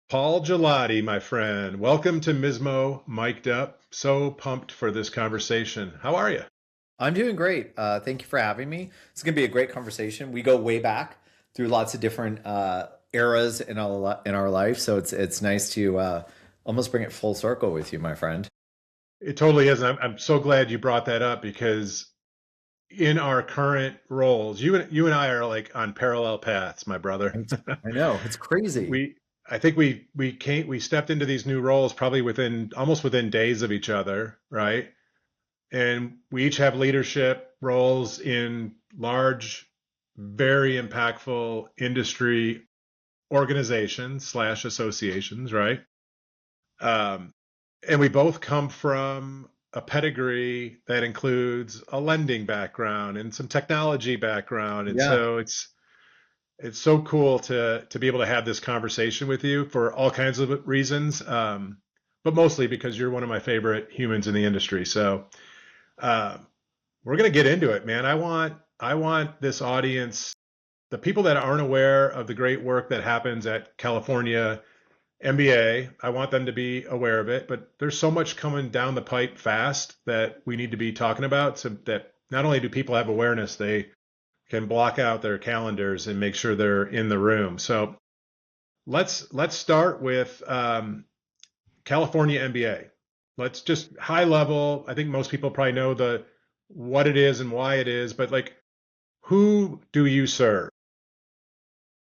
Paul Gigliotti, my friend. Welcome to MISMO Mic'd Up. So pumped for this conversation. How are you? I'm doing great. Thank you for having me. It's going to be a great conversation. We go way back through lots of different eras in our life, so it's nice to almost bring it full circle with you, my friend. It totally is. I'm so glad you brought that up because in our current roles, you and I are like on parallel paths, my brother. I know it's crazy. we I think we stepped into these new roles probably within almost within days of each other, right? And we each have leadership roles in large, very impactful industry organizations slash associations, right? Um, and we both come from a pedigree that includes a lending background and some technology background. And Yeah. so it's so cool to be able to have this conversation with you for all kinds of reasons, but mostly because you're one of my favorite humans in the industry. So uh, we're gonna get into it, man. I want this audience, the people that aren't aware of the great work that happens at California MBA, I want them to be aware of it. But there's so much coming down the pipe fast that we need to be talking about, so that not only do people have awareness, they can block out their calendars and make sure they're in the room. So let's start with California MBA. Let's just high level. I think most people probably know the what it is and why it is, but like, who do you serve?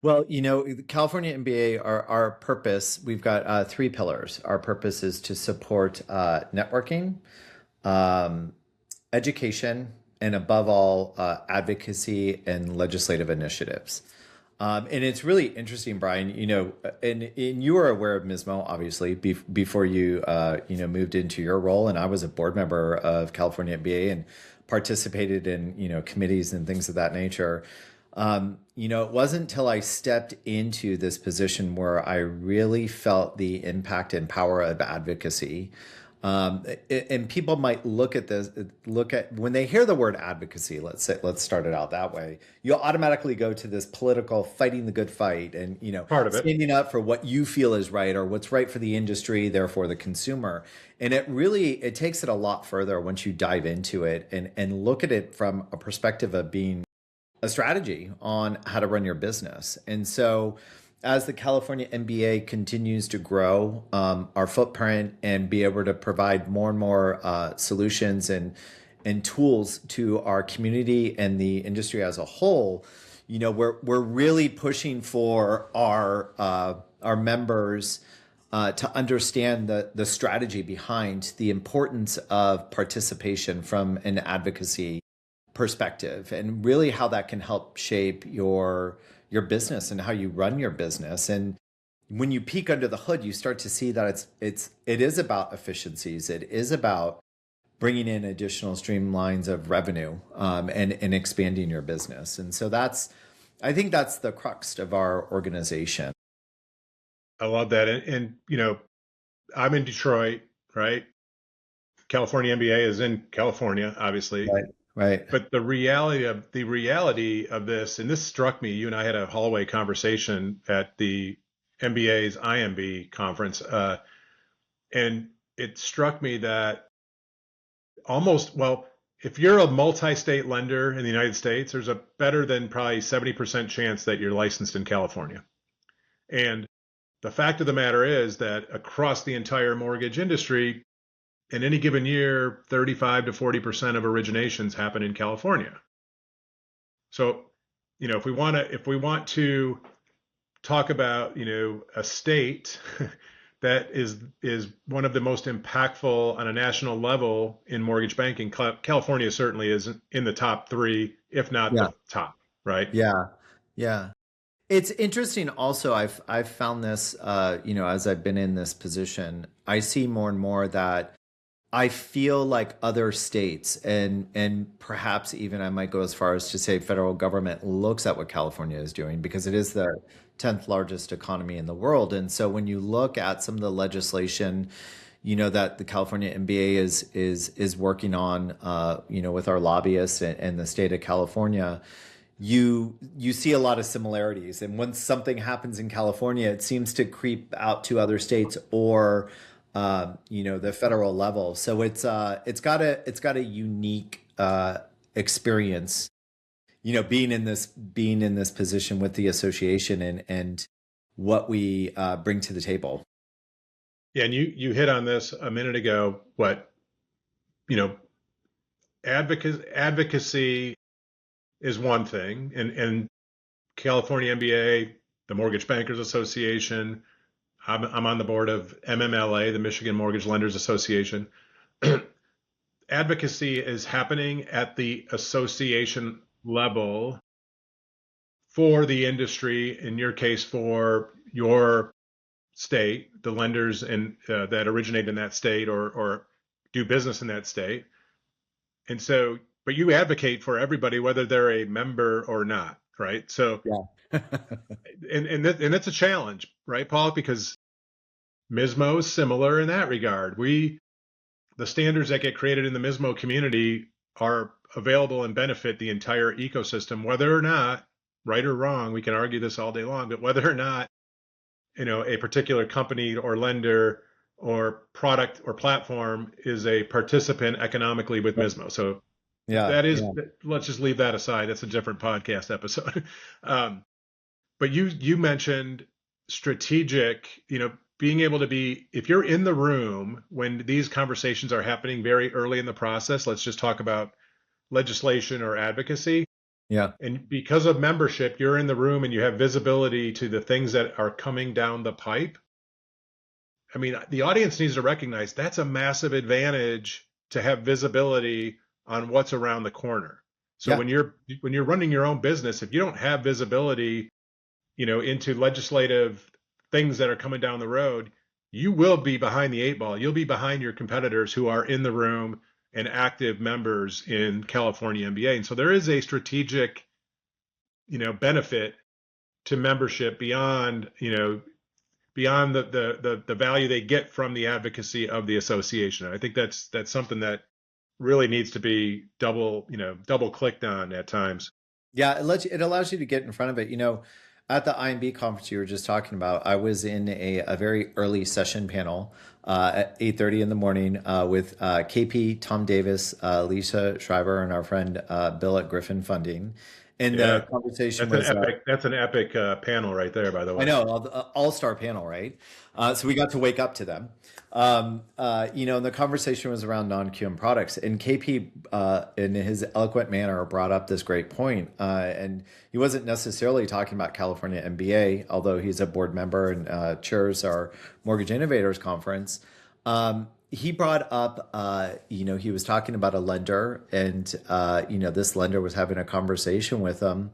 Well, the California MBA, our purpose, we've got three pillars. Our purpose is to support networking, um, education, and above all, advocacy and legislative initiatives. And it's really interesting, Brian. And you were aware of MISMO, obviously, before you moved into your role, and I was a board member of California MBA and participated in committees and things of that nature. It wasn't until I stepped into this position where I really felt the impact and power of advocacy. And people might look at when they hear the word advocacy, let's start it out that way. You'll automatically go to this political fighting the good fight and, Part of it. standing up for what you feel is right or what's right for the industry, therefore the consumer. And it takes it a lot further once you dive into it and look at it from a perspective of being a strategy on how to run your business. And so, as the California MBA continues to grow our footprint and be able to provide more and more solutions and tools to our community and the industry as a whole, we're really pushing for our members to understand the strategy behind the importance of participation from an advocacy perspective and really how that can help shape your business and how you run your business. And when you peek under the hood, you start to see that it is about efficiencies. It is about bringing in additional streamlines of revenue and expanding your business. And so I think that's the crux of our organization. I love that. And I'm in Detroit, right? California MBA is in California, obviously. Right. Right. But the reality of this, and this struck me, you and I had a hallway conversation at the MBA's IMB conference, and it struck me that if you're a multi-state lender in the United States, there's a better than probably 70% chance that you're licensed in California. And the fact of the matter is that across the entire mortgage industry, in any given year, 35 to 40% of originations happen in California. So, if we want to talk about, a state that is one of the most impactful on a national level in mortgage banking, California certainly is in the top three, if not Yeah. the top, right? Yeah. Yeah. It's interesting also, I've found this as I've been in this position, I see more and more that I feel like other states and perhaps even I might go as far as to say federal government looks at what California is doing because it is the 10th largest economy in the world. And so when you look at some of the legislation, that the California MBA is working on, with our lobbyists and the state of California, you see a lot of similarities. And once something happens in California, it seems to creep out to other states or the federal level. So it's got a unique experience, being in this position with the association and what we bring to the table. Yeah, and you hit on this a minute ago. What you know, advocacy is one thing, and California MBA, the Mortgage Bankers Association. I'm on the board of MMLA, the Michigan Mortgage Lenders Association. Advocacy is happening at the association level for the industry, in your case, for your state, the lenders that originate in that state or do business in that state. And so, but you advocate for everybody, whether they're a member or not, right? So, Yeah. and that's a challenge, right, Paul? Because MISMO is similar in that regard. The standards that get created in the MISMO community are available and benefit the entire ecosystem, whether or not, right or wrong, we can argue this all day long, but whether or not, a particular company or lender or product or platform is a participant economically with MISMO. So Yeah, that is, yeah. let's just leave that aside. That's a different podcast episode. But you mentioned strategic, being able to be, if you're in the room when these conversations are happening very early in the process, let's just talk about legislation or advocacy. Yeah. And because of membership, you're in the room and you have visibility to the things that are coming down the pipe. I mean, the audience needs to recognize that's a massive advantage to have visibility on what's around the corner. So Yeah. when you're running your own business, if you don't have visibility, into legislative things that are coming down the road, you will be behind the eight ball. You'll be behind your competitors who are in the room and active members in California MBA. And so there is a strategic, benefit to membership beyond the value they get from the advocacy of the association. And I think that's something that really needs to be double clicked on at times. Yeah, it allows you to get in front of it. At the IMB conference you were just talking about, I was in a very early session panel at 8:30 in the morning with KP, Tom Davis, Lisa Schreiber, and our friend Bill at Griffin Funding. And Yeah, the conversation that's an was epic. That's an epic panel right there, by the I way. know, all-star panel, right? So we got to wake up to them. And the conversation was around non-QM products. And KP, in his eloquent manner, brought up this great point. And he wasn't necessarily talking about California MBA, although he's a board member and chairs our Mortgage Innovators Conference. He brought up, he was talking about a lender, and this lender was having a conversation with him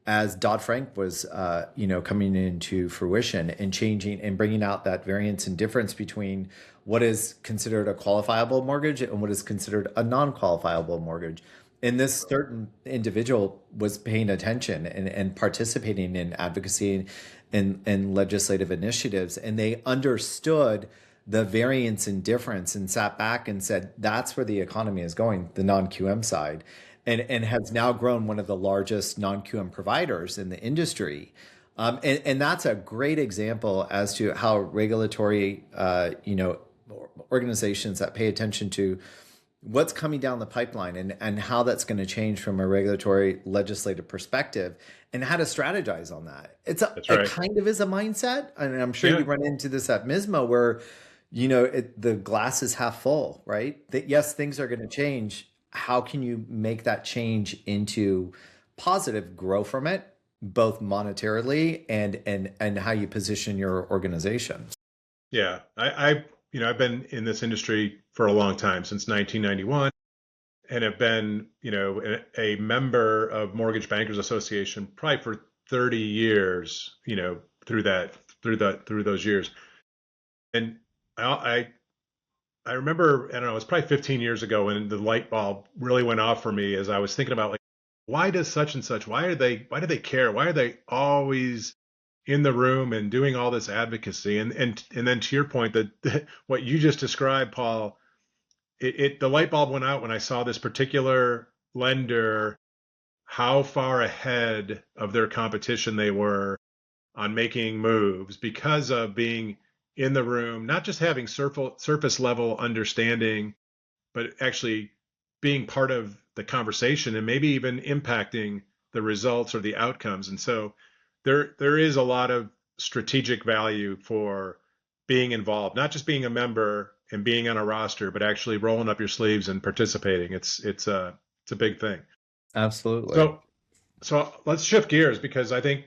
as Dodd-Frank was, coming into fruition and changing and bringing out that variance and difference between what is considered a qualifiable mortgage and what is considered a non-qualifiable mortgage. And this certain individual was paying attention and participating in advocacy and legislative initiatives, and they understood the variance and difference and sat back and said, that's where the economy is going, the non-QM side. And has now grown one of the largest non-QM providers in the industry. And that's a great example as to how regulatory, organizations that pay attention to what's coming down the pipeline and how that's going to change from a regulatory legislative perspective and how to strategize on that. That's right. It kind of is a mindset. And I'm sure you run into this at MISMO where, the glass is half full, right? That yes, things are going to change. How can you make that change into positive, grow from it, both monetarily and how you position your organization? Yeah, I've been in this industry for a long time, since 1991, and have been, a member of Mortgage Bankers Association probably for 30 years, through those years. And I remember, I don't know, it was probably 15 years ago when the light bulb really went off for me as I was thinking about, like, why does such and such, why do they care? Why are they always in the room and doing all this advocacy? And then to your point, that what you just described, Paul, the light bulb went out when I saw this particular lender, how far ahead of their competition they were on making moves because of being in the room, not just having surface level understanding, but actually being part of the conversation and maybe even impacting the results or the outcomes. And so there is a lot of strategic value for being involved, not just being a member and being on a roster, but actually rolling up your sleeves and participating. It's a big thing. Absolutely. So let's shift gears because I think,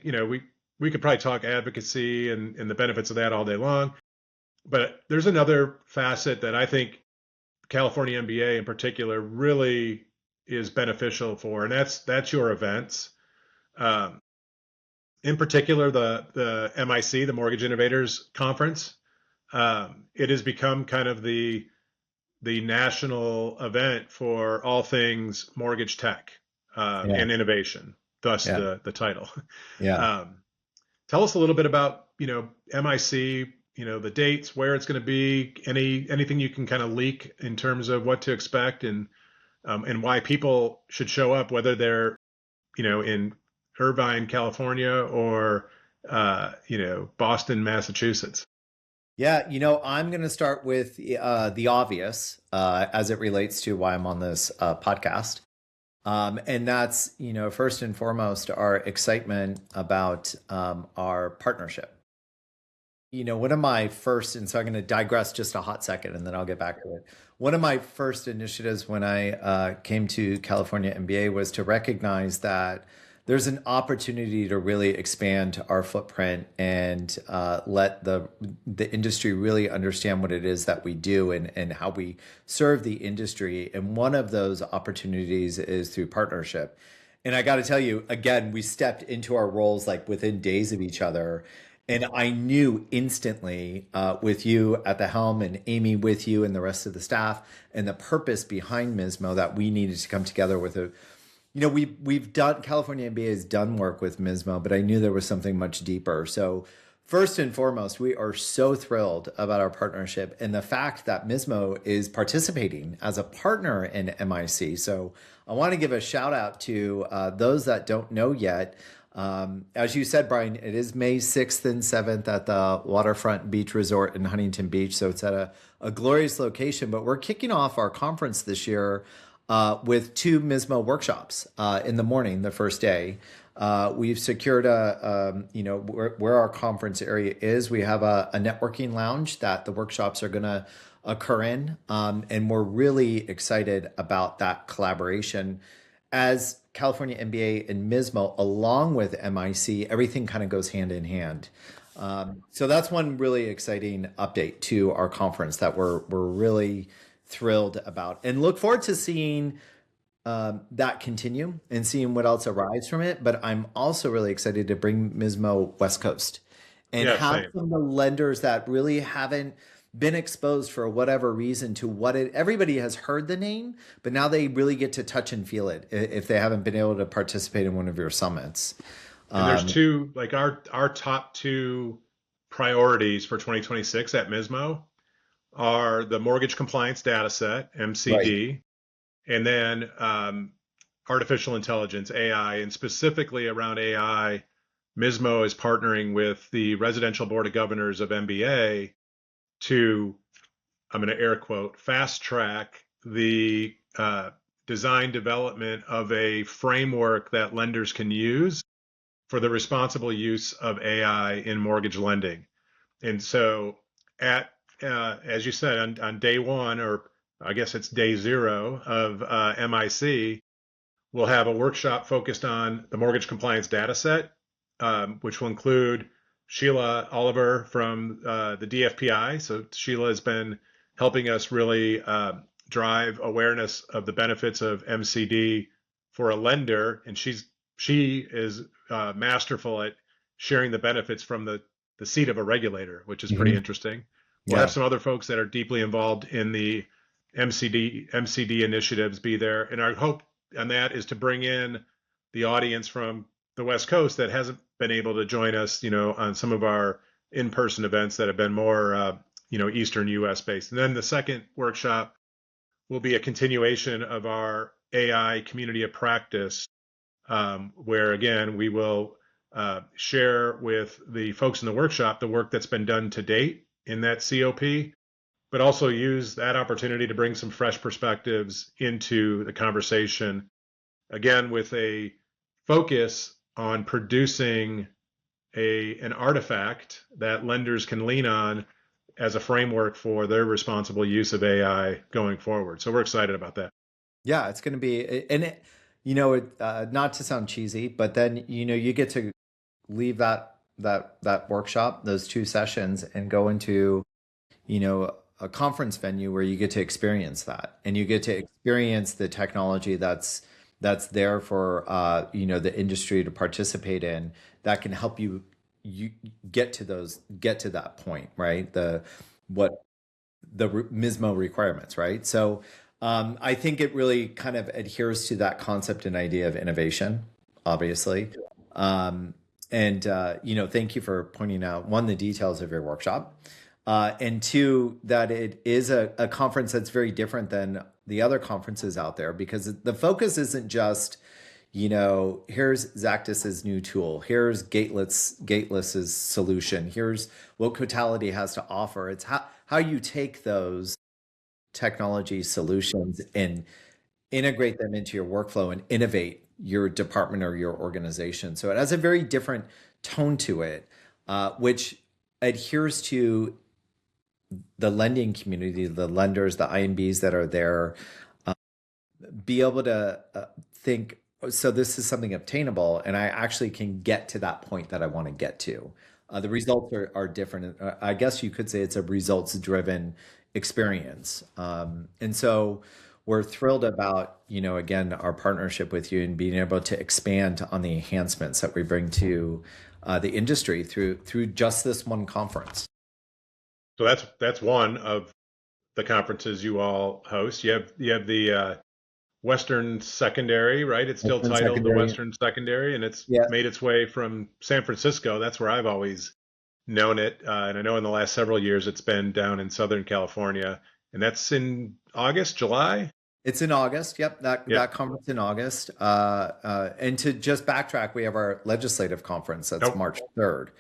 we could probably talk advocacy and the benefits of that all day long. But there's another facet that I think California MBA in particular really is beneficial for, and that's your events. Um, in particular, the MIC, the Mortgage Innovators Conference. It has become kind of the national event for all things mortgage tech Yeah. and innovation. Thus Yeah. the title. Yeah. Um, Tell us a little bit about MIC, the dates, where it's going to be, anything you can kind of leak in terms of what to expect and why people should show up, whether they're in Irvine, California, or Boston, Massachusetts. Yeah, I'm going to start with the obvious as it relates to why I'm on this podcast. And that's, first and foremost, our excitement about our partnership. One of my first, and so I'm going to digress just a hot second and then I'll get back to it. One of my first initiatives when I came to California MBA was to recognize that there's an opportunity to really expand our footprint and let the industry really understand what it is that we do and how we serve the industry. And one of those opportunities is through partnership. And I got to tell you, again, we stepped into our roles like within days of each other. And I knew instantly with you at the helm and Amy with you and the rest of the staff and the purpose behind MISMO that we needed to come together with a, we've done, California MBA has done work with MISMO, but I knew there was something much deeper. So first and foremost, we are so thrilled about our partnership and the fact that MISMO is participating as a partner in MIC. So I want to give a shout out to those that don't know yet. As you said, Brian, it is May 6th and 7th at the Waterfront Beach Resort in Huntington Beach. So it's at a glorious location, but we're kicking off our conference this year with 2 MISMO workshops in the morning, the first day. We've secured where our conference area is. We have a networking lounge that the workshops are going to occur in. And we're really excited about that collaboration. As California MBA and MISMO, along with MIC, everything kind of goes hand in hand. So that's one really exciting update to our conference that we're really thrilled about and look forward to seeing that continue and seeing what else arrives from it. But I'm also really excited to bring MISMO West Coast and Yeah, have same. some of the lenders that really haven't been exposed for whatever reason to everybody has heard the name, but now they really get to touch and feel it if they haven't been able to participate in one of your summits. And there's two, like our top two priorities for 2026 at MISMO are the Mortgage Compliance Dataset, Right. MCD, and then artificial intelligence, AI, and specifically around AI, MISMO is partnering with the Residential Board of Governors of MBA to, I'm going to air quote, fast track the design development of a framework that lenders can use for the responsible use of AI in mortgage lending. And so as you said, on day one, or I guess it's day zero of MIC, we'll have a workshop focused on the Mortgage Compliance Dataset, which will include Sheila Oliver from the DFPI. So Sheila has been helping us really drive awareness of the benefits of MCD for a lender, and she is masterful at sharing the benefits from the seat of a regulator, which is pretty Mhm. interesting. We'll have Yeah. some other folks that are deeply involved in the MCD initiatives be there, and our hope on that is to bring in the audience from the West Coast that hasn't been able to join us, on some of our in-person events that have been more, Eastern U.S. based. And then the second workshop will be a continuation of our AI community of practice where again, we will share with the folks in the workshop the work that's been done to date in that COP, but also use that opportunity to bring some fresh perspectives into the conversation, again, with a focus on producing an artifact that lenders can lean on as a framework for their responsible use of AI going forward. So we're excited about that. Yeah, it's going to be, and not to sound cheesy, but then you get to leave that workshop, those two sessions, and go into a conference venue where you get to experience that, and you get to experience the technology that's there for the industry to participate in, that can help you get to that point, right? What the MISMO requirements, right? So I think it really kind of adheres to that concept and idea of innovation, obviously. And thank you for pointing out, one, the details of your workshop, and two, that it is a conference that's very different than the other conferences out there, because the focus isn't just, here's Zactus's new tool, here's Gateless's solution, here's what Cotality has to offer. It's how you take those technology solutions and integrate them into your workflow and innovate your department or your organization. So it has a very different tone to it, which adheres to the lending community, the lenders, the IMBs that are there, be able to think, so this is something obtainable, and I actually can get to that point that I want to get to. The results are different. I guess you could say it's a results-driven experience. And so we're thrilled about, again, our partnership with you and being able to expand on the enhancements that we bring to the industry through just this one conference. So that's one of the conferences you all host. You have the Western Secondary, right? It's still Western titled the Secondary. Western Secondary, and it's Yeah. made its way from San Francisco. That's where I've always known it. And I know in the last several years it's been down in Southern California, and that's in August, July. It's in August. Yep, Yeah. that conference in August. And to just backtrack, we have our legislative conference that's Nope. March 3rd.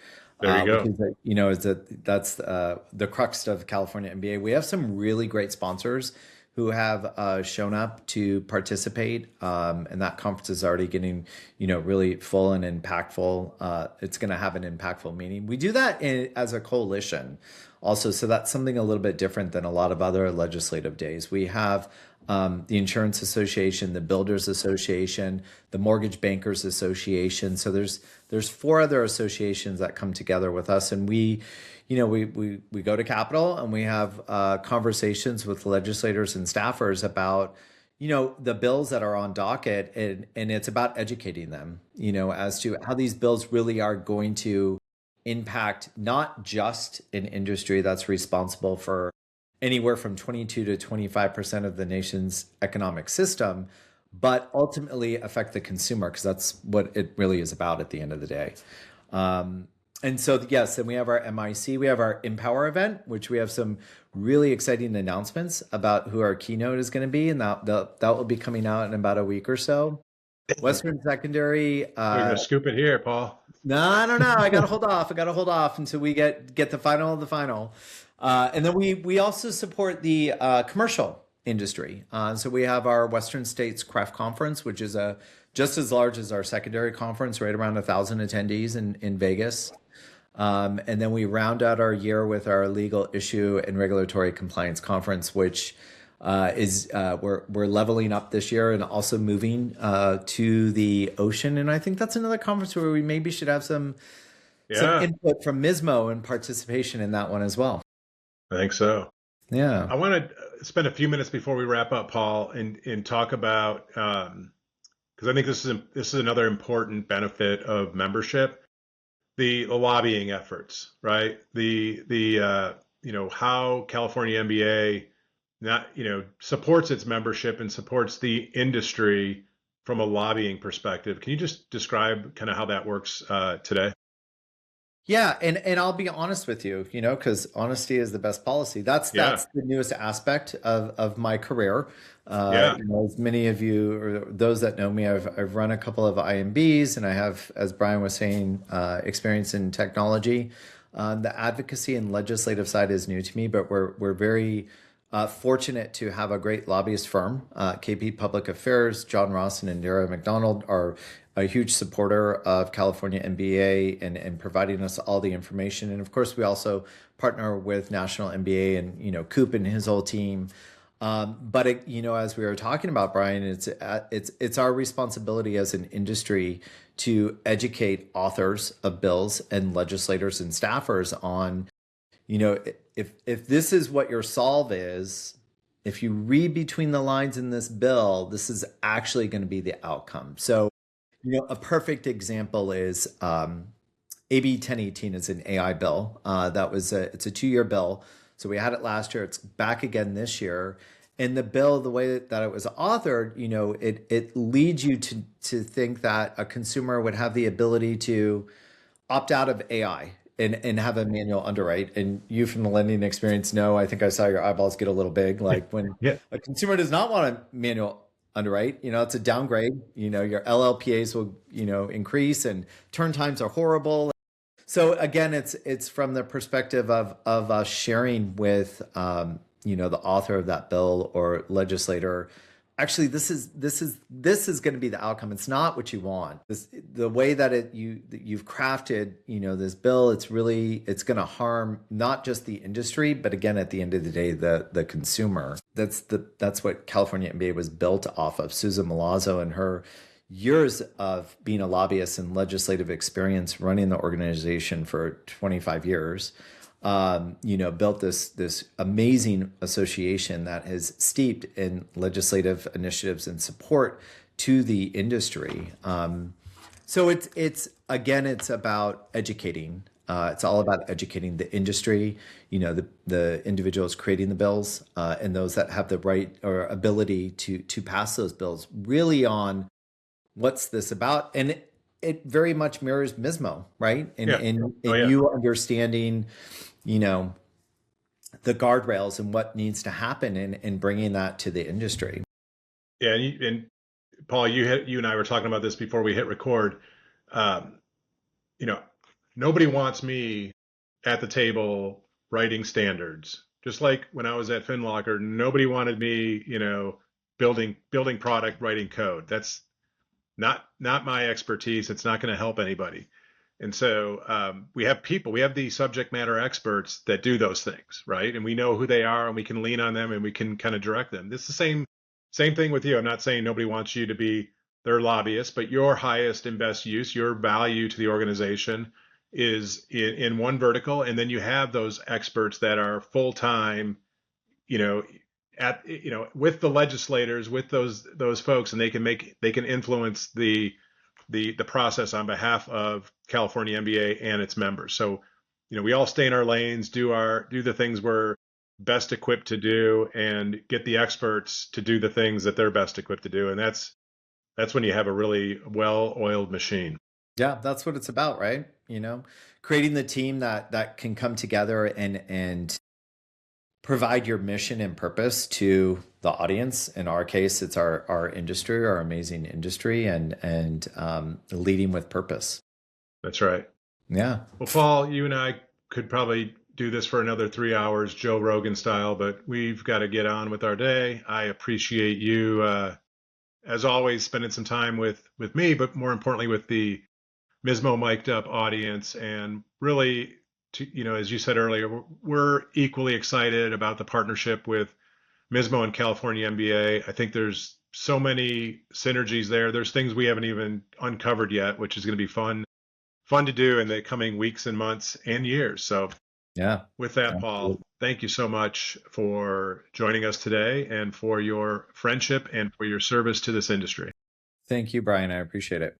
There you go. Because that's the crux of California MBA. We have some really great sponsors who have shown up to participate, and that conference is already getting really full and impactful. It's going to have an impactful meeting. We do that as a coalition also, so that's something a little bit different than a lot of other legislative days. We have the Insurance Association, the Builders Association, the Mortgage Bankers Association. So there's four other associations that come together with us, and we go to Capitol and we have conversations with legislators and staffers about the bills that are on docket, and it's about educating them as to how these bills really are going to impact not just an industry that's responsible for anywhere from 22 to 25% of the nation's economic system, but ultimately affect the consumer, because that's what it really is about at the end of the day. And so, yes, and we have our MIC, we have our Empower event, which we have some really exciting announcements about who our keynote is going to be, and that will be coming out in about a week or so. Western Secondary. We're going to scoop it here, Paul. No, I got to hold off. I got to hold off until we get the final of the final. And then we also support the commercial industry. So we have our Western States Craft Conference, which is just as large as our secondary conference, right around 1,000 attendees in Vegas. And then we round out our year with our Legal Issue and Regulatory Compliance Conference, which is we're leveling up this year and also moving to the ocean. And I think that's another conference where we maybe should have some input from MISMO and participation in that one as well. I think so. Yeah. I want to spend a few minutes before we wrap up, Paul, and talk about, because I think this is another important benefit of membership, the lobbying efforts, right? The how California MBA supports its membership and supports the industry from a lobbying perspective. Can you just describe kind of how that works today? Yeah, and I'll be honest with you, because honesty is the best policy. That's Yeah, the newest aspect of my career. yeah, As many of you or those that know me, I've run a couple of IMBs, and I have, as Brian was saying, experience in technology. The advocacy and legislative side is new to me, but we're very fortunate to have a great lobbyist firm. KP Public Affairs, John Rawson and Dara McDonald are a huge supporter of California MBA and providing us all the information. And of course, we also partner with National MBA and Coop and his whole team. But as we were talking about, Brian, it's our responsibility as an industry to educate authors of bills and legislators and staffers on, if this is what your solve is, if you read between the lines in this bill, this is actually going to be the outcome. So, a perfect example is AB 1018 is an AI bill. It's a 2-year bill. So we had it last year. It's back again this year. And the bill, the way that it was authored, it leads you to think that a consumer would have the ability to opt out of AI and have a manual underwrite. And you from the lending experience know, I think I saw your eyeballs get a little big. Like when yeah, a consumer does not want a manual underwrite, it's a downgrade. Your LLPAs will, increase and turn times are horrible. So again, it's from the perspective of us sharing with the author of that bill or legislator. Actually, this is going to be the outcome. It's not what you want. The way that you've crafted this bill, it's going to harm not just the industry, but again, at the end of the day, the consumer. That's what California MBA was built off of. Susan Milazzo and her years of being a lobbyist and legislative experience running the organization for 25 years, built this amazing association that is steeped in legislative initiatives and support to the industry. So it's about educating. It's all about educating the industry, the individuals creating the bills, and those that have the right or ability to pass those bills really on what's this about. And it very much mirrors MISMO, right? And yeah. and Oh and yeah, you understanding, you know, the guardrails and what needs to happen in bringing that to the industry. yeah. And Paul, you and I were talking about this before we hit record. Um, you know, nobody wants me at the table writing standards. Just like when I was at FinLocker, nobody wanted me, building product, writing code. That's not my expertise. It's not going to help anybody. And so we have the subject matter experts that do those things, right? And we know who they are, and we can lean on them, and we can kind of direct them. This is the same thing with you. I'm not saying nobody wants you to be their lobbyist, but your highest and best use, your value to the organization is in one vertical, and then you have those experts that are full time, you know, with the legislators, with those folks, and they can influence the process on behalf of California MBA and its members. So, we all stay in our lanes, do the things we're best equipped to do, and get the experts to do the things that they're best equipped to do. And that's when you have a really well-oiled machine. Yeah, that's what it's about, right? Creating the team that can come together and provide your mission and purpose to the audience. In our case, it's our industry, our amazing industry, and leading with purpose. That's right. Yeah. Well, Paul, you and I could probably do this for another 3 hours, Joe Rogan style, but we've got to get on with our day. I appreciate you, as always, spending some time with me, but more importantly, with the MISMO Mic'd Up audience. And really, as you said earlier, we're equally excited about the partnership with MISMO and California MBA. I think there's so many synergies there. There's things we haven't even uncovered yet, which is going to be fun to do in the coming weeks and months and years. So Yeah. with that, Paul, Absolutely. thank you so much for joining us today and for your friendship and for your service to this industry. Thank you, Brian. I appreciate it.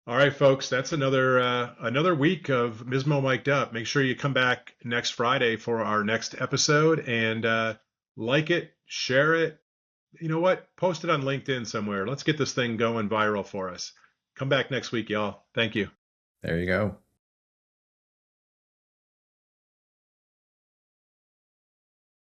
All right, folks, that's another week of MISMO Mic'd Up. Make sure you come back next Friday for our next episode and like it, share it. You know what? Post it on LinkedIn somewhere. Let's get this thing going viral for us. Come back next week, y'all. Thank you. There you go.